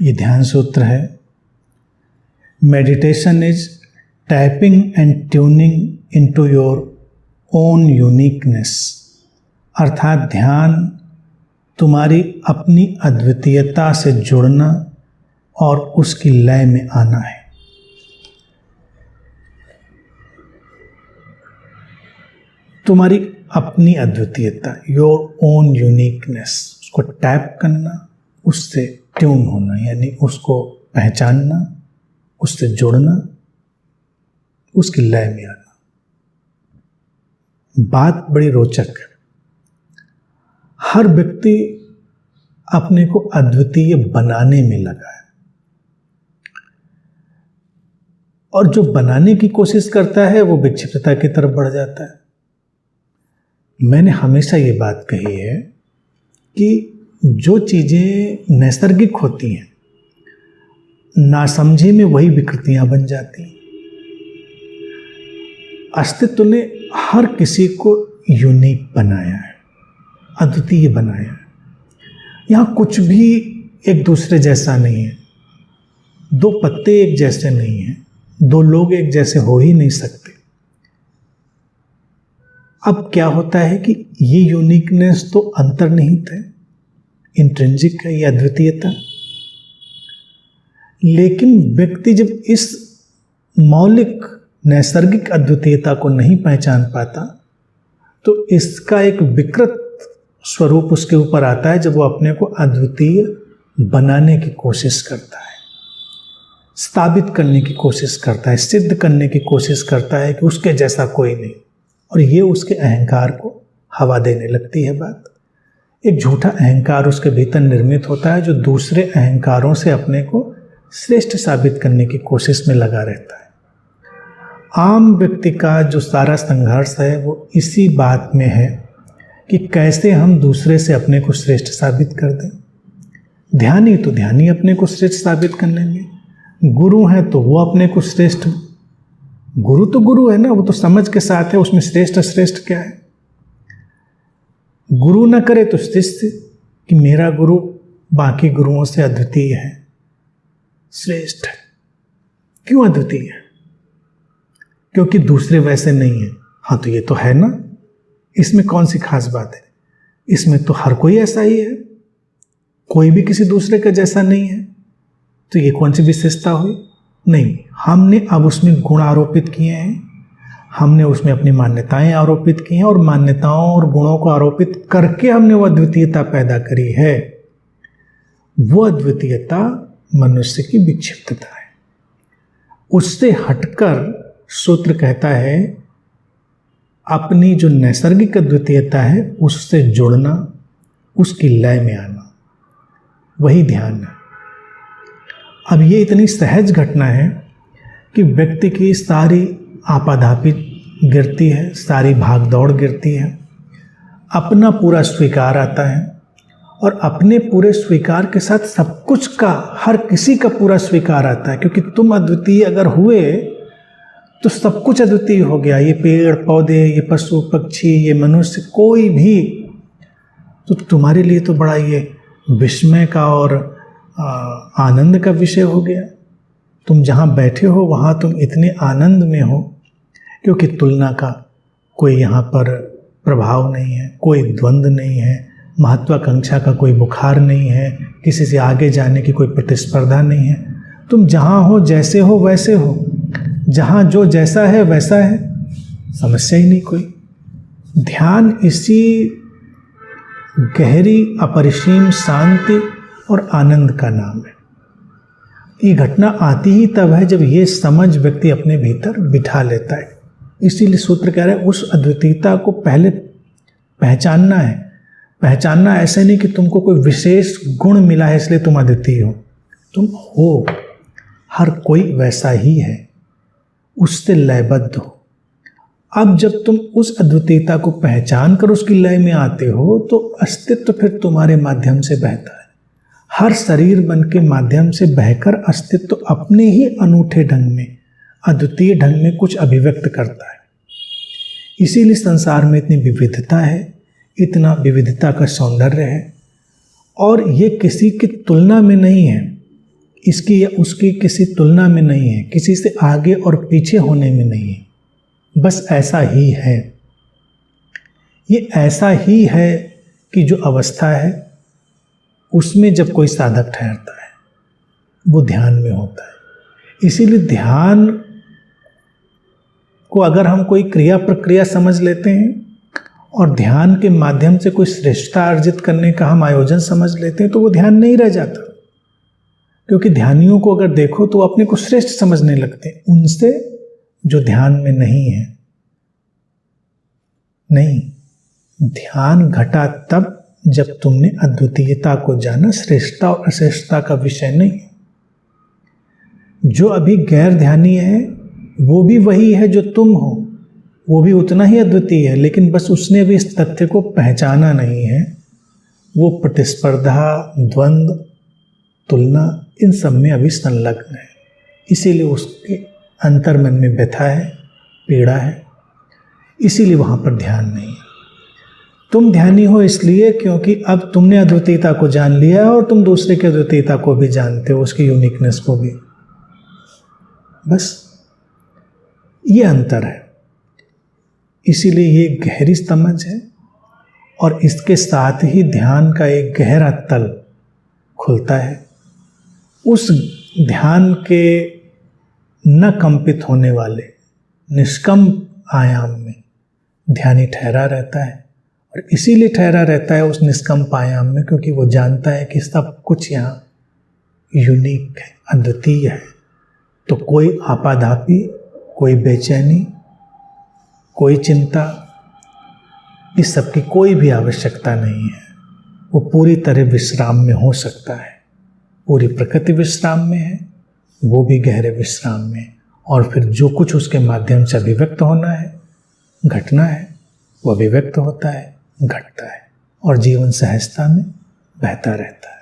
ये ध्यान सूत्र है। Meditation is tapping and tuning into your own uniqueness, अर्थात ध्यान तुम्हारी अपनी अद्वितीयता से जुड़ना और उसकी लय में आना है। तुम्हारी अपनी अद्वितीयता, योर ओन यूनिकनेस, उसको टैप करना, उससे ट्यून होना, यानी उसको पहचानना, उससे जुड़ना, उसकी लय में आना। बात बड़ी रोचक है। हर व्यक्ति अपने को अद्वितीय बनाने में लगा है, और जो बनाने की कोशिश करता है वो विक्षिप्तता की तरफ बढ़ जाता है। मैंने हमेशा ये बात कही है कि जो चीज़ें नैसर्गिक होती हैं, नासमझी में वही विकृतियां बन जाती हैं। अस्तित्व ने हर किसी को यूनिक बनाया है, अद्वितीय बनाया है। यहाँ कुछ भी एक दूसरे जैसा नहीं है। दो पत्ते एक जैसे नहीं हैं, दो लोग एक जैसे हो ही नहीं सकते। अब क्या होता है कि ये यूनिकनेस तो अंतर्निहित है, इंट्रिंसिक है, ये अद्वितीयता। लेकिन व्यक्ति जब इस मौलिक नैसर्गिक अद्वितीयता को नहीं पहचान पाता तो इसका एक विकृत स्वरूप उसके ऊपर आता है, जब वो अपने को अद्वितीय बनाने की कोशिश करता है, स्थापित करने की कोशिश करता है, सिद्ध करने की कोशिश करता है कि उसके जैसा कोई नहीं, और ये उसके अहंकार को हवा देने लगती है बात। एक झूठा अहंकार उसके भीतर निर्मित होता है, जो दूसरे अहंकारों से अपने को श्रेष्ठ साबित करने की कोशिश में लगा रहता है। आम व्यक्ति का जो सारा संघर्ष है वो इसी बात में है कि कैसे हम दूसरे से अपने को श्रेष्ठ साबित कर दें। ध्यानी तो ध्यानी अपने को श्रेष्ठ साबित करने में, गुरु हैं तो वो अपने को श्रेष्ठ, गुरु तो गुरु है ना, वो तो समझ के साथ है, उसमें श्रेष्ठ अश्रेष्ठ क्या है। गुरु न करे तो शिष्य कि मेरा गुरु बाकी गुरुओं से अद्वितीय है, श्रेष्ठ है। क्यों अद्वितीय है? क्योंकि दूसरे वैसे नहीं है। हाँ तो ये तो है ना, इसमें कौन सी खास बात है? इसमें तो हर कोई ऐसा ही है, कोई भी किसी दूसरे का जैसा नहीं है, तो ये कौन सी विशेषता हुई? नहीं, हमने अब उसमें गुण आरोपित किए हैं, हमने उसमें अपनी मान्यताएं आरोपित की हैं, और मान्यताओं और गुणों को आरोपित करके हमने वो अद्वितीयता पैदा करी है। वो अद्वितीयता मनुष्य की विक्षिप्तता है। उससे हटकर सूत्र कहता है अपनी जो नैसर्गिक अद्वितीयता है उससे जुड़ना, उसकी लय में आना, वही ध्यान है। अब ये इतनी सहज घटना है कि व्यक्ति की सारी आपाधापी गिरती है, सारी भागदौड़ गिरती है, अपना पूरा स्वीकार आता है, और अपने पूरे स्वीकार के साथ सब कुछ का, हर किसी का पूरा स्वीकार आता है। क्योंकि तुम अद्वितीय अगर हुए तो सब कुछ अद्वितीय हो गया। ये पेड़ पौधे, ये पशु पक्षी, ये मनुष्य, कोई भी, तो तुम्हारे लिए तो बड़ा ये विस्मय का और आनंद का विषय हो गया। तुम जहाँ बैठे हो वहाँ तुम इतने आनंद में हो, क्योंकि तुलना का कोई यहाँ पर प्रभाव नहीं है, कोई द्वंद्व नहीं है, महत्वाकांक्षा का कोई बुखार नहीं है, किसी से आगे जाने की कोई प्रतिस्पर्धा नहीं है। तुम जहाँ हो, जैसे हो वैसे हो, जहाँ जो जैसा है वैसा है, समस्या ही नहीं कोई। ध्यान इसी गहरी अपरिसीम शांति और आनंद का नाम है। ये घटना आती ही तब है जब ये समझ व्यक्ति अपने भीतर बिठा लेता है। इसीलिए सूत्र कह रहा है उस अद्वितीयता को पहले पहचानना है। पहचानना ऐसे नहीं कि तुमको कोई विशेष गुण मिला है इसलिए तुम अद्वितीय हो, तुम हो, हर कोई वैसा ही है, उससे लयबद्ध हो। अब जब तुम उस अद्वितीयता को पहचान कर उसकी लय में आते हो तो अस्तित्व फिर तुम्हारे माध्यम से बहता है। हर शरीर मन के माध्यम से बहकर अस्तित्व अपने ही अनूठे ढंग में, अद्वितीय ढंग में कुछ अभिव्यक्त करता है। इसीलिए संसार में इतनी विविधता है, इतना विविधता का सौंदर्य है, और ये किसी की तुलना में नहीं है। इसकी या उसकी किसी तुलना में नहीं है, किसी से आगे और पीछे होने में नहीं है, बस ऐसा ही है। ये ऐसा ही है कि जो अवस्था है उसमें जब कोई साधक ठहरता है वो ध्यान में होता है। इसीलिए ध्यान को अगर हम कोई क्रिया प्रक्रिया समझ लेते हैं और ध्यान के माध्यम से कोई श्रेष्ठता अर्जित करने का हम आयोजन समझ लेते हैं तो वो ध्यान नहीं रह जाता। क्योंकि ध्यानियों को अगर देखो तो अपने को श्रेष्ठ समझने लगते हैं उनसे जो ध्यान में नहीं है। नहीं, ध्यान घटा तब जब तुमने अद्वितीयता को जाना, श्रेष्ठता और अश्रेष्ठता का विषय नहीं। जो अभी गैर ध्यानी है वो भी वही है जो तुम हो, वो भी उतना ही अद्वितीय है, लेकिन बस उसने भी इस तथ्य को पहचाना नहीं है। वो प्रतिस्पर्धा, द्वंद्व, तुलना, इन सब में अभी संलग्न है। इसीलिए उसके अंतर्मन में व्यथा है, पीड़ा है, इसीलिए वहाँ पर ध्यान नहीं है। तुम ध्यानी हो इसलिए क्योंकि अब तुमने अद्वितीयता को जान लिया है और तुम दूसरे की अद्वितीयता को भी जानते हो, उसकी यूनिकनेस को भी। बस ये अंतर है। इसीलिए ये गहरी समझ है और इसके साथ ही ध्यान का एक गहरा तल खुलता है। उस ध्यान के न कंपित होने वाले निष्कंप आयाम में ध्यानी ठहरा रहता है। और इसीलिए ठहरा रहता है उस निष्कंप आयाम में क्योंकि वो जानता है कि सब कुछ यहाँ यूनिक है, अद्वितीय है। तो कोई आपाधापी, कोई बेचैनी, कोई चिंता, इस सब की कोई भी आवश्यकता नहीं है। वो पूरी तरह विश्राम में हो सकता है। पूरी प्रकृति विश्राम में है, वो भी गहरे विश्राम में। और फिर जो कुछ उसके माध्यम से अभिव्यक्त होना है, घटना है, वो अभिव्यक्त होता है, घटता है और जीवन सहजता में बहता रहता है।